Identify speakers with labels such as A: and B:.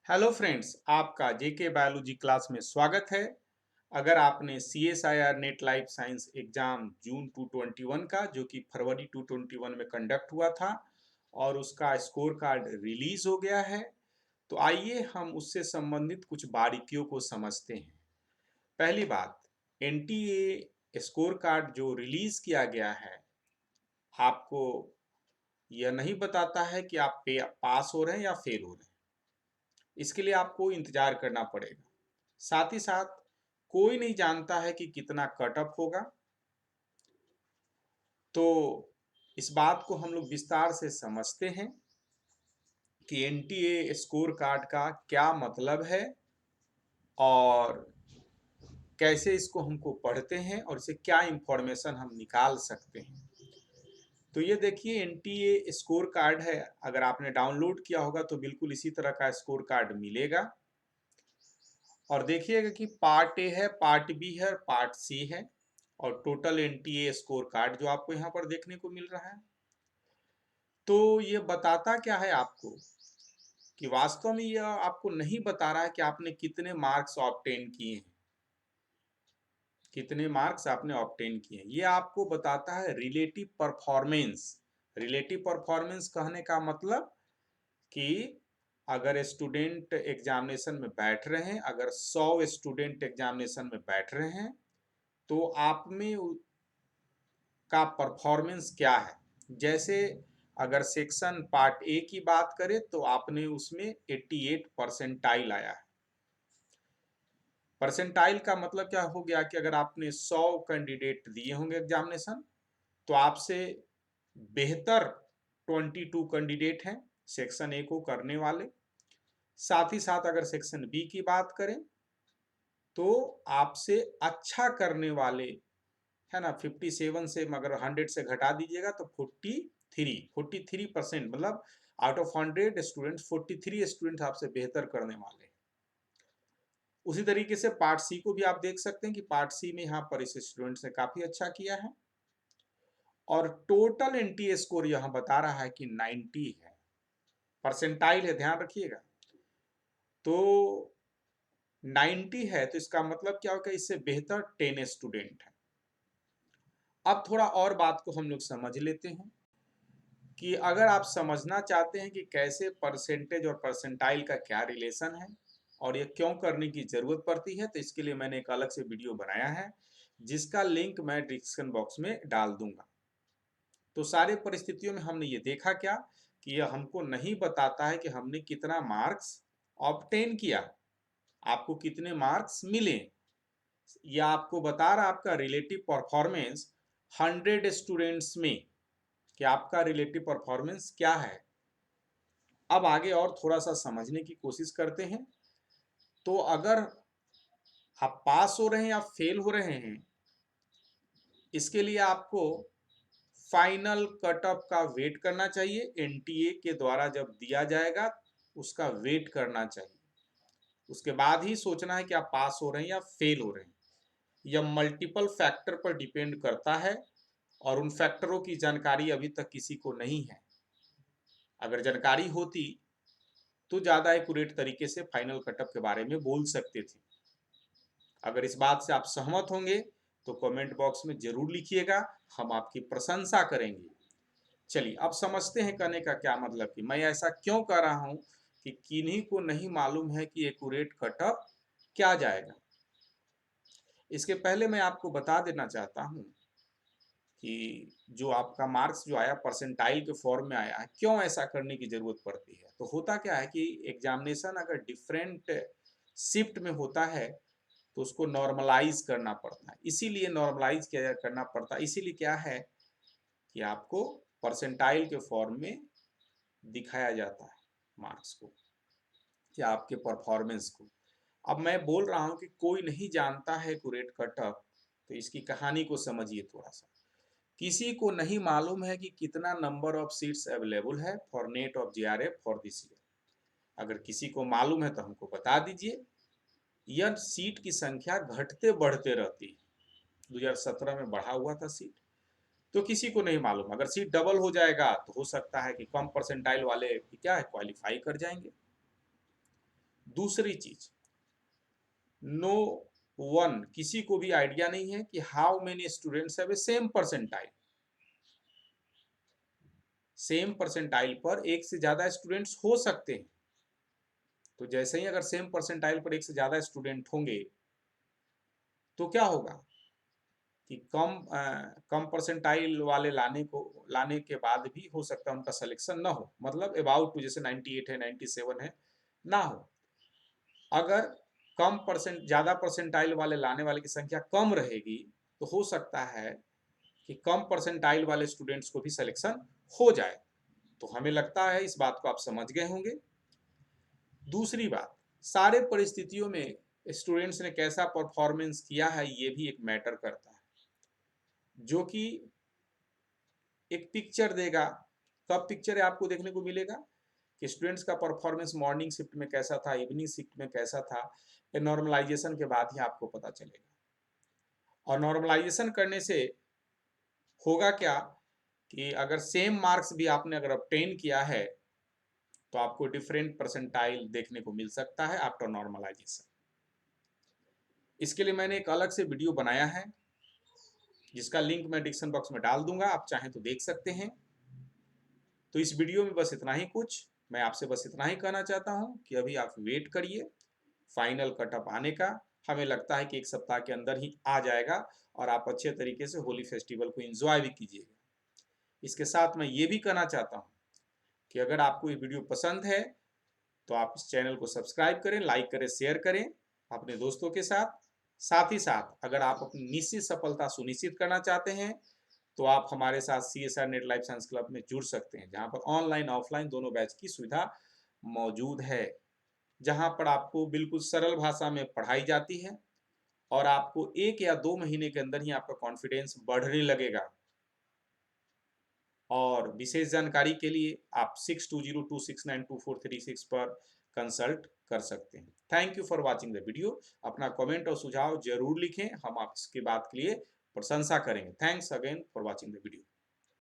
A: Hello friends, आपका जेके biology class में स्वागत है। अगर आपने CSIR NET life science exam June 2021 का जो कि फरवरी 2021 में कंडक्ट हुआ था और उसका स्कोर कार्ड रिलीज हो गया है, तो आइए हम उससे संबंधित कुछ बारीकियों को समझते हैं। पहली बात, NTA स्कोर कार्ड जो रिलीज किया गया है आपको यह नहीं बताता है कि आप पास हो रहे हैं या फेल हो रहे हैं। इसके लिए आपको इंतजार करना पड़ेगा। साथ ही साथ कोई नहीं जानता है कि कितना कट ऑफ होगा, तो इस बात को हम लोग विस्तार से समझते हैं कि NTA स्कोर कार्ड का क्या मतलब है और कैसे इसको हमको पढ़ते हैं और इससे क्या इंफॉर्मेशन हम निकाल सकते हैं। तो ये देखिए NTA स्कोर कार्ड है, अगर आपने डाउनलोड किया होगा तो बिल्कुल इसी तरह का स्कोर कार्ड मिलेगा। और देखिएगा कि पार्ट ए है, पार्ट बी है और पार्ट सी है और टोटल NTA स्कोर कार्ड जो आपको यहाँ पर देखने को मिल रहा है। तो ये बताता क्या है आपको कि वास्तव में यह आपको नहीं बता रहा है कि आपने कितने मार्क्स ऑब्टेन किए हैं, कितने मार्क्स आपने ऑब्टेन किए हैं। ये आपको बताता है रिलेटिव परफॉर्मेंस। रिलेटिव परफॉर्मेंस कहने का मतलब कि अगर स्टूडेंट एग्जामिनेशन में बैठ रहे हैं, अगर 100 स्टूडेंट एग्जामिनेशन में बैठ रहे हैं तो आप में का परफॉर्मेंस क्या है। जैसे अगर सेक्शन पार्ट ए की बात करें तो आपने उसमें 88 परसेंटाइल आया है। परसेंटाइल का मतलब क्या हो गया कि अगर आपने 100 कैंडिडेट दिए होंगे एग्जामिनेशन तो आपसे बेहतर 22 कैंडिडेट हैं सेक्शन ए को करने वाले। साथ ही साथ अगर सेक्शन बी की बात करें तो आपसे अच्छा करने वाले, है ना, 57 से अगर 100 से घटा दीजिएगा तो 43% मतलब आउट ऑफ 100 स्टूडेंट 43 स्टूडेंट आपसे बेहतर करने वाले हैं। उसी तरीके से पार्ट सी को भी आप देख सकते हैं कि पार्ट सी में यहाँ पर इस स्टूडेंट ने काफी अच्छा किया है और टोटल NTA स्कोर यहाँ बता रहा है कि 90 है। परसेंटाइल है, ध्यान रखिएगा। तो 90 है तो इसका मतलब क्या होगा, इससे बेहतर 10 स्टूडेंट है। अब थोड़ा और बात को हम लोग समझ लेते हैं कि अगर आप समझना चाहते हैं कि कैसे परसेंटेज और परसेंटाइल का क्या रिलेशन है और ये क्यों करने की जरूरत पड़ती है, तो इसके लिए मैंने एक अलग से वीडियो बनाया है जिसका लिंक मैं डिस्क्रिप्शन बॉक्स में डाल दूंगा। तो सारे परिस्थितियों में हमने ये देखा क्या कि यह हमको नहीं बताता है कि हमने कितना मार्क्स ऑब्टेन किया, आपको कितने मार्क्स मिले। यह आपको बता रहा आपका रिलेटिव परफॉर्मेंस 100 स्टूडेंट्स में कि आपका रिलेटिव परफॉर्मेंस क्या है। अब आगे और थोड़ा सा समझने की कोशिश करते हैं। तो अगर आप पास हो रहे हैं या फेल हो रहे हैं, इसके लिए आपको फाइनल कट ऑफ का वेट करना चाहिए। NTA के द्वारा जब दिया जाएगा उसका वेट करना चाहिए, उसके बाद ही सोचना है कि आप पास हो रहे हैं या फेल हो रहे हैं। यह मल्टीपल फैक्टर पर डिपेंड करता है और उन फैक्टरों की जानकारी अभी तक किसी को नहीं है। अगर जानकारी होती तो ज़्यादा एक्यूरेट तरीके से फाइनल कटअप के बारे में बोल सकते थे। अगर इस बात से आप सहमत होंगे तो कमेंट बॉक्स में जरूर लिखिएगा, हम आपकी प्रशंसा करेंगे। चलिए अब समझते हैं कहने का क्या मतलब कि मैं ऐसा क्यों कर रहा हूं कि किन्हीं को नहीं मालूम है कि एक्यूरेट कटअप क्या जाएगा। इसके पहले मैं आपको बता देना चाहता हूं कि जो आपका मार्क्स जो आया परसेंटाइल के फॉर्म में आया है, क्यों ऐसा करने की जरूरत पड़ती है। तो होता क्या है कि एग्जामिनेशन अगर डिफरेंट शिफ्ट में होता है तो उसको नॉर्मलाइज करना पड़ता है, इसीलिए नॉर्मलाइज किया करना पड़ता है। इसीलिए क्या है कि आपको परसेंटाइल के फॉर्म में दिखाया जाता है मार्क्स को या आपके परफॉर्मेंस को। अब मैं बोल रहा हूं कि कोई नहीं जानता है एक्यूरेट कटअप, तो इसकी कहानी को समझिए थोड़ा सा। किसी को नहीं मालूम है कि कितना नंबर ऑफ सीट्स अवेलेबल है for net of JRF for this year. अगर किसी को मालूम है तो हमको बता दीजिए। यह सीट की संख्या घटते बढ़ते रहती है, 2017 में बढ़ा हुआ था सीट, तो किसी को नहीं मालूम। अगर सीट डबल हो जाएगा तो हो सकता है कि कम परसेंटाइल वाले क्या है क्वालिफाई कर जाएंगे। दूसरी चीज, नो वन, किसी को भी आइडिया नहीं है कि how many students have a same percentile. Same percentile पर एक से ज्यादा स्टूडेंट्स हो सकते हैं। तो जैसे ही अगर सेम परसेंटाइल पर एक से ज्यादा स्टूडेंट होंगे तो क्या होगा कि कम परसेंटाइल वाले लाने के बाद भी हो सकता है उनका सिलेक्शन ना हो, मतलब अबाउट टू, जैसे 98 है 97 है, ना हो। अगर ज्यादा परसेंटाइल वाले लाने वाले की संख्या कम रहेगी तो हो सकता है कि कम परसेंटाइल वाले स्टूडेंट्स को भी सिलेक्शन हो जाए। तो हमें लगता है इस बात को आप समझ गए होंगे। दूसरी बात, सारे परिस्थितियों में स्टूडेंट्स ने कैसा परफॉर्मेंस किया है ये भी एक मैटर करता है, जो कि एक पिक्चर देगा। कब पिक्चर आपको देखने को मिलेगा कि स्टूडेंट्स का परफॉर्मेंस मॉर्निंग शिफ्ट में कैसा था, इवनिंग शिफ्ट में कैसा था, ये नॉर्मलाइजेशन के बाद ही आपको पता चलेगा। और नॉर्मलाइजेशन करने से होगा क्या कि अगर सेम मार्क्स भी आपने अगर ऑब्टेन किया है तो आपको डिफरेंट परसेंटाइल देखने को मिल सकता है आफ्टर नॉर्मलाइजेशन। इसके लिए मैंने एक अलग से वीडियो बनाया है जिसका लिंक मैं डिस्क्रिप्शन बॉक्स में डाल दूंगा, आप चाहें तो देख सकते हैं। तो इस वीडियो में बस इतना ही कुछ, मैं आपसे बस इतना ही कहना चाहता हूं कि अभी आप वेट करिए फाइनल कटअप आने का। हमें लगता है कि एक सप्ताह के अंदर ही आ जाएगा और आप अच्छे तरीके से होली फेस्टिवल को एंजॉय भी कीजिएगा। इसके साथ मैं ये भी कहना चाहता हूँ कि अगर आपको ये वीडियो पसंद है तो आप इस चैनल को सब्सक्राइब करें, लाइक करें, शेयर करें अपने दोस्तों के साथ। साथ ही साथ अगर आप अपनी निश्चित सफलता सुनिश्चित करना चाहते हैं तो आप हमारे साथ CSR net life science club में जुड़ सकते हैं, जहां पर ऑनलाइन ऑफलाइन दोनों बैच की सुविधा मौजूद है, जहां पर आपको बिल्कुल सरल भाषा में पढ़ाई जाती है और आपको 1 या 2 महीने के अंदर ही आपका कॉन्फिडेंस बढ़ने लगेगा। और विशेष जानकारी के लिए आप 6202692436 पर कंसल्ट कर सकते हैं। Thank you for watching the video. अपना कमेंट और सुझाव जरूर लिखें, हम आपकी बात के लिए प्रशंसा करेंगे। Thanks again for watching the video.